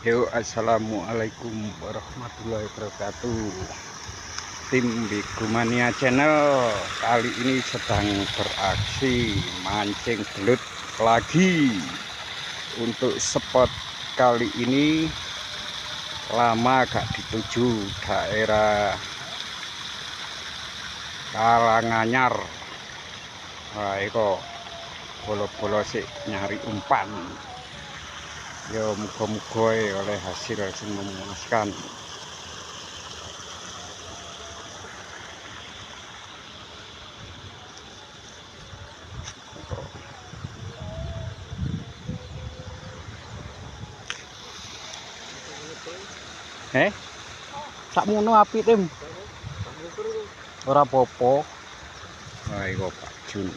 Yo, assalamualaikum warahmatullahi wabarakatuh. Tim Bigumania Channel kali ini sedang beraksi mancing belut lagi. Untuk spot kali ini lama gak dituju, daerah Karanganyar. Wah, itu bolo-bolo sih nyari umpan. Yo, muga-muga oleh hasil yang memuaskan. Sakmono api tim. Ora popo. Wah, iku Pak Jun.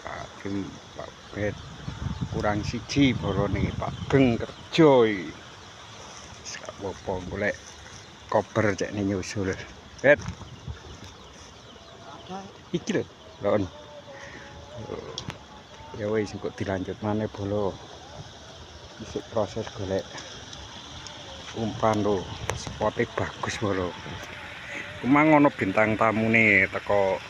Pak Jun, Pak Bet. Kurang siji bolone Pak Geng kerja iki. Sak popo golek koper cek nyusul. Bet. Iki lho, lon. Ya wis kok dilanjut maneh bolo. Isik proses golek umpan lho, spotnya bagus bolo. Emang ono bintang tamu nih teko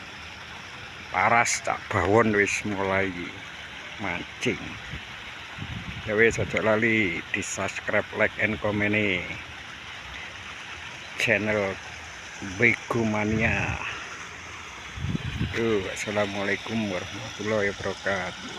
Paras Cak Bawon wis mulai mancing. Ya wis aja lali di subscribe, like, and comment channel Bigumania. Assalamualaikum warahmatullahi wabarakatuh.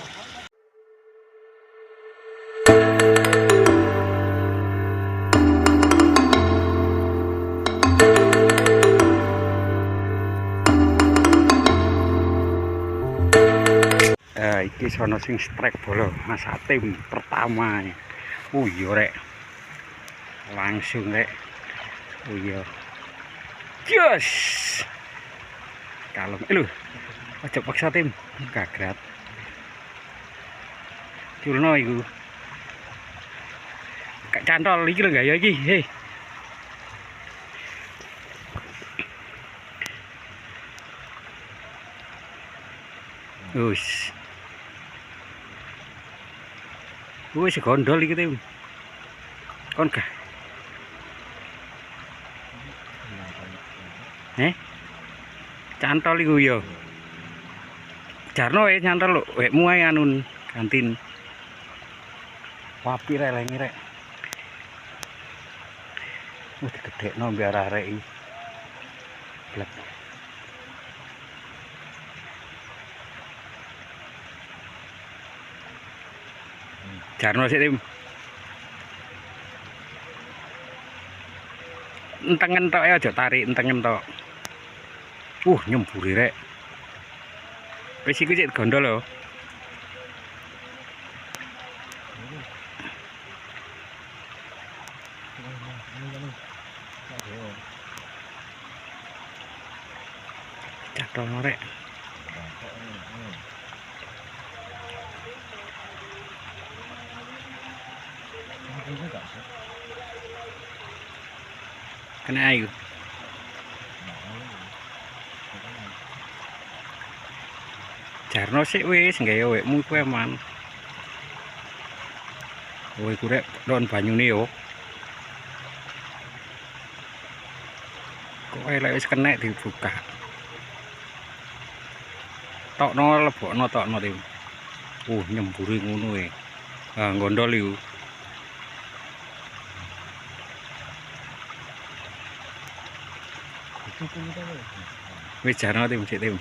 Iki sono sing strike bolo Mas Atim pertama. Iya rek. Langsung rek. Iya. Yes. Kalem lho. Aja paksa tim. Gagrat. Culno iku. Kak cantol iki lho gaya iki. Hei. Us. Wis gondol iki tim. Kon gak? Cantol iku yo. Jarno cantol lho, wekmu ae anun kantin. Wapi rek lengi rek. Digedhekno biar arek iki. Blek. Jarno sih tim. Entengen tok aja tarik entengen tok. Nyemburi rek. Wis iku cek gondol lho. Catol rek. Kena ayu. Jarno sik wis nggawe wekmu kuwi man. Kowe iku rek don banyune yo. Kok elek wis kenek dibuka. Tokno lebokno tokno tim. Nyemburi ngono e. Gondol iku. Wis jarno tim sik tim.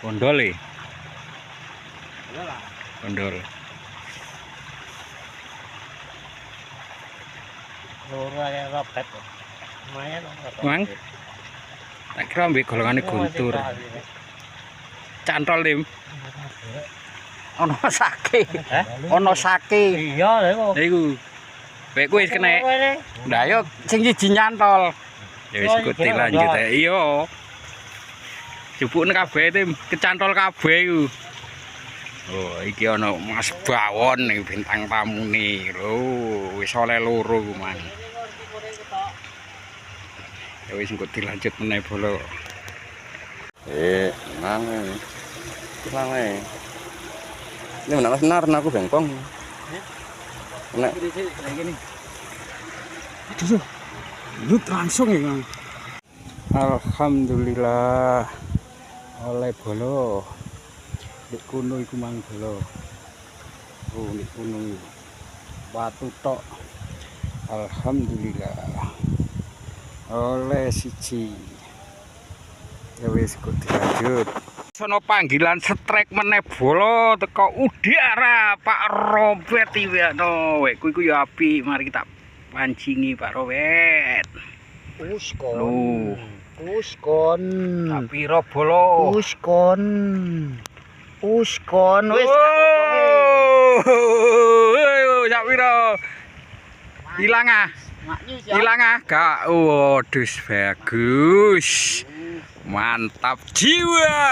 Gondol e. Gondol. Ora ya robet. Lumayan Mang. Tak kira ambek golongane guntur. Cantol tim. Ono sake. Ono sake. Iya lha kok. Lha iku. Wekku wis kenek. Lah yo sing siji nyantol. Ya wis ikuti lanjut ae. Iya. Jupukne kabeh tim, kecantol kabeh iku. Iki ana Mas Bawon ning bintang tamune. Lho, wis oleh loro ku man. Ya wis engko dilanjut meneh bolo. Nang. Nang. Ini menak senar aku bengkong. Nek aduh, lut langsung ya Kang. Alhamdulillah oleh bolo. Nek kuno iku mang bolo. Oh, nek kuno iku. Watu tok. Alhamdulillah. Oleh siji. Ya wis kok dilanjut. Sono panggilan strek meneh bolo teko udara Pak Robert iki no. Wek kuwi ku ya apik, mari kita pancingi Pak Robert. Uskon. Uskon. Tapi ro bolo. Uskon. Uskon wis. Sak piro? Hilang ah. Hilang ah, gak. Waduh, bagus. Mantap jiwa.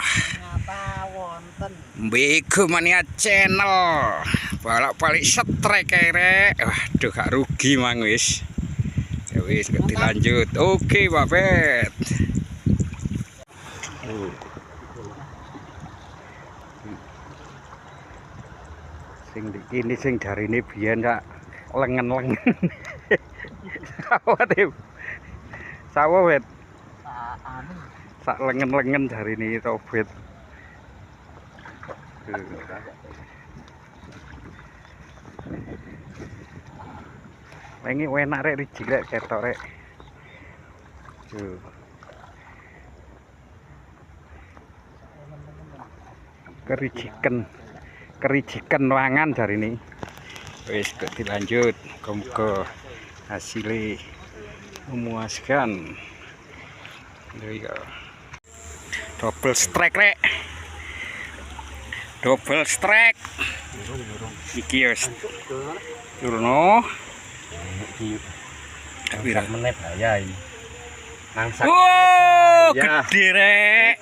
Ngapa wonten? Bego Mania Channel. Balak-balik strek rek. Waduh, gak rugi mang wis. Ya wis dilanjut. Oke, Pak Bet. Sing ini sing jarine biyen sak lengen-lengen. Sawah tim. Sawah Bet. Sak lengen-lengen jarine Robert. Pengen enak rek rijik rek ketok rek. Tuh. Kerijikan wangan dari ini. Wis kok dilanjut, muga hasilnya memuaskan. Ya. Double strike rek. Double strike. Iki wis. Turno. Pirang menit ya ini. Oh, gede rek.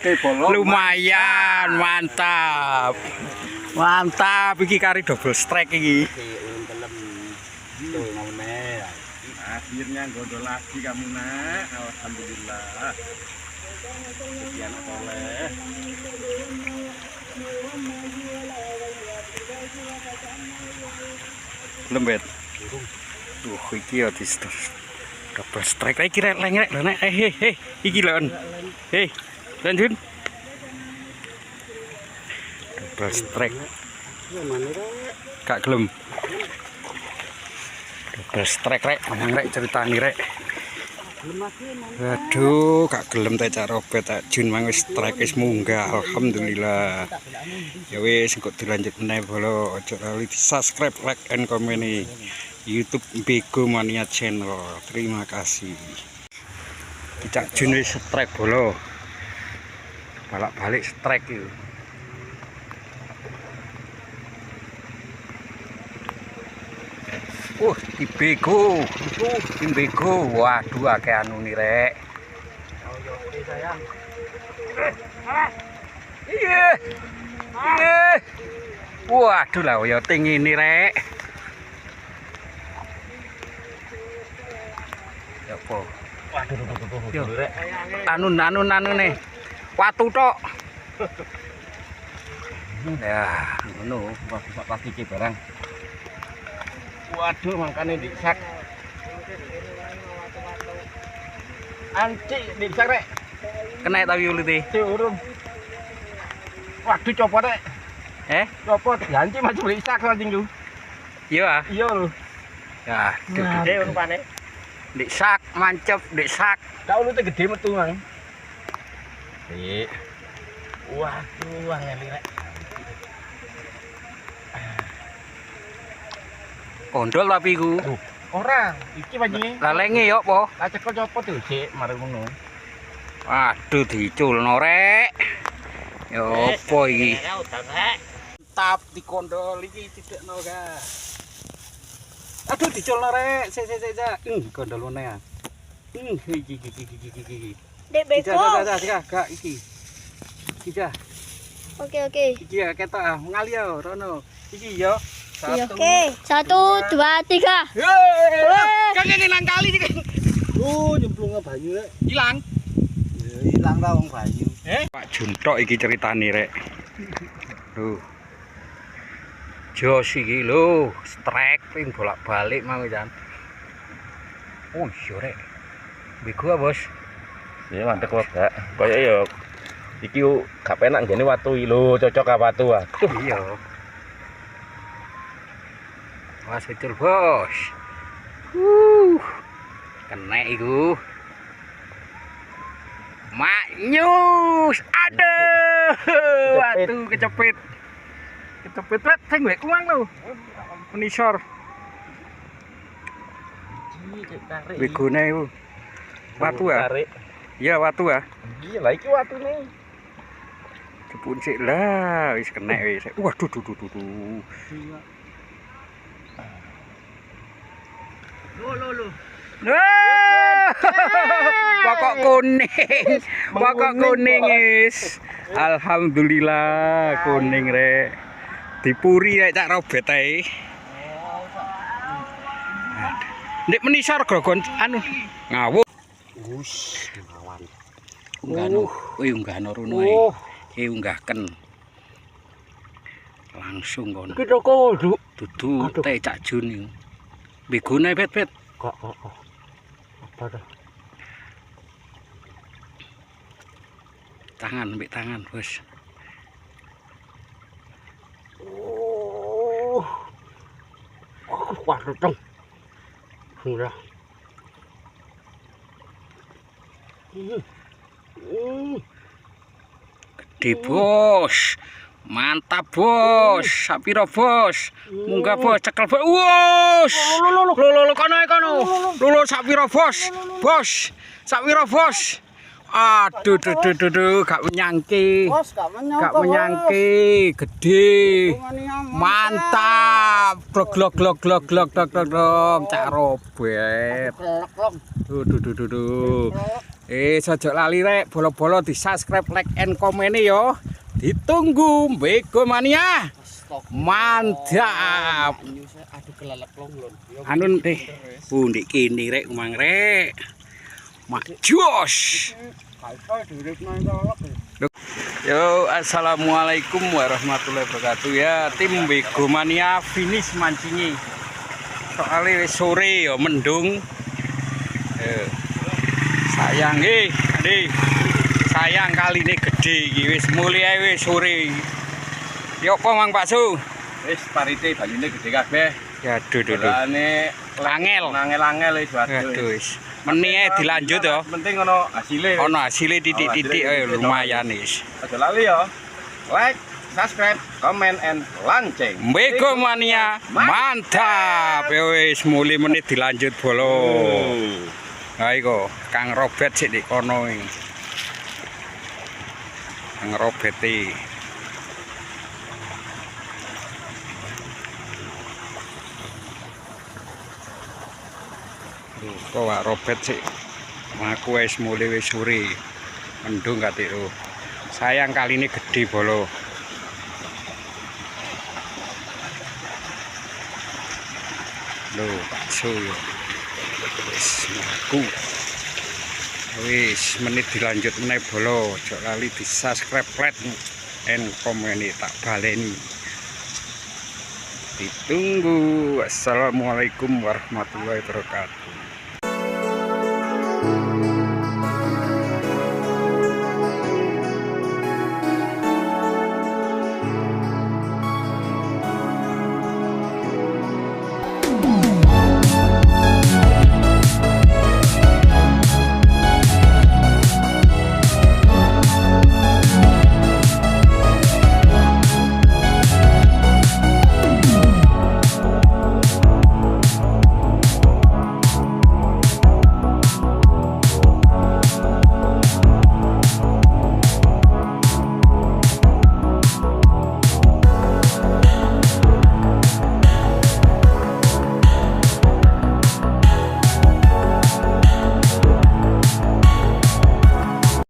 Lumayan, mantap. Mantap iki kari double strike iki. Akhirnya gondol lagi kamu nak. Alhamdulillah. Sekian oleh. Lembet. Tuh iki ya double strike lagi rek lengek lho nek. Hei iki lho. Hei lanjut. Double strike. Gak gelem. Double strike rek, nang rek ceritani rek. Aduh, gak gelem teh Cak Robert tak Jun mang wis strike wis munggah. Alhamdulillah. Ya wis engko dilanjut meneh bolo. Aja lali di-subscribe, like and comment nih. YouTube Bego Mania Channel. Terima kasih. Cak Jun wis strike bolo. Balak-balik strike iki. Di bego. Di bego. Waduh akeh anu nih rek. Iya. Iya. Waduh lah ya tinggi ini rek. Ya apa? Waduh rek. Anu nih. Watu tok. Ya, ngono, pasti iki barang. Waduh, makanya disak. Anci disak rek. Kena tapi ulite. Urung. Waduh copot rek. Copot. Anci macam disak anjing lu. Iya. Iya lho. Ya, gede rupane. Disak, mancep, disak. Kak ulite gede metu mang. Waduh, angel rek. Kondol tapi ku. Ora, iki panjenengan. Lah lenge yo apa? Lah cekel copot yo, Dik, mari ngono. Waduh diculno rek. Yo apa iki? Mantap dikondol iki didekno ga. Aduh diculno rek. Sik. Kondol meneh ya. Iki. Dek bego. Gak iki. Iki dah. Oke. Iki ya ketok ngali yo rono. Iki yo. Oke. 1, 2, 3. Kan nang kali iki. Nyemplungnya banyu rek. Hilang. Ya ilang ta wong banyu. Pak Juntok iki ceritane rek. Tuh. jos iki lho, striking bolak-balik mang jan. Oh, iya rek. Bego bos. Ya mantep kok gak. Kayak ya iki gak penak ngene watu iki lho, cocok ka watu ah. Iya. Wah, secul bos. Kena iku. Maknyus. Aduh, watu kecepit. Kecepit wet sing wek kuang lho. Menisor. Begone iku. Watu ah. Iya watu ah. Iya lah iki watune. Jepun sik lah wis kena wis. Waduh duh. Lo. Pokok kuning is. Alhamdulillah kuning rek. Dipuri rek Cak Robet ae. Nek menisor grogon anu ngawuh. Wus, ngawan. Unggahno, unggahno rono ae. Iki unggahken. Langsung kono. Iki toko, Duk. Dudu teh Cak Jun iki. Begone bet. Kok. Apa dah? Tangan, ambek tangan, bos. Oh. Waduh, dong. Sudah. Gede bos. Mantap bos. Sapiro bos. Munggah bos, cekel bos. Wos. Lo kono. Lo sapiro bos. Bos. Sapiro bos. Aduh, gak menyangki. Bos, Gak menyangki. Gede. Mantap. Glok. Cak Robet. Duh. Sojok lali rek, bolo-bolo di subscribe, like, and komen yo. Ditunggu Bego Mania. Mantap. Aduh kelelek long lon. Anu teh. Ndek kene rek mang rek. Mak jos. Yo, assalamualaikum warahmatullahi wabarakatuh ya. Tim Bego Mania finish mancingi. Soalnya sore yo mendung. Sayang sayang kali ini gede iki wis mulai wis sore. Yo apa Mang Bakso? Wis parite banyune gede kabeh. Ya duh. Bolane angel wis Aduh wis. Meni ae dilanjut yo. Penting ono hasile. Ono hasile titik-titik lumayan wis. Aja lali ya. Like, subscribe, comment, and lonceng. Bego Mania mantap. Yo wis mulai menit dilanjut bolo. Ha iku Kang Robet sik di kono iki. Kang Robet iki. Kok Wak Robet sik ngaku wis mulai wis sore. Mendung kate lho. Sayang kali ini gede bolo. Lho, bakso yo. Wis menit dilanjut meneh bolo. Ojo lali di subscribe, like, and komen tak baleni. Ditunggu. Assalamualaikum warahmatullahi wabarakatuh.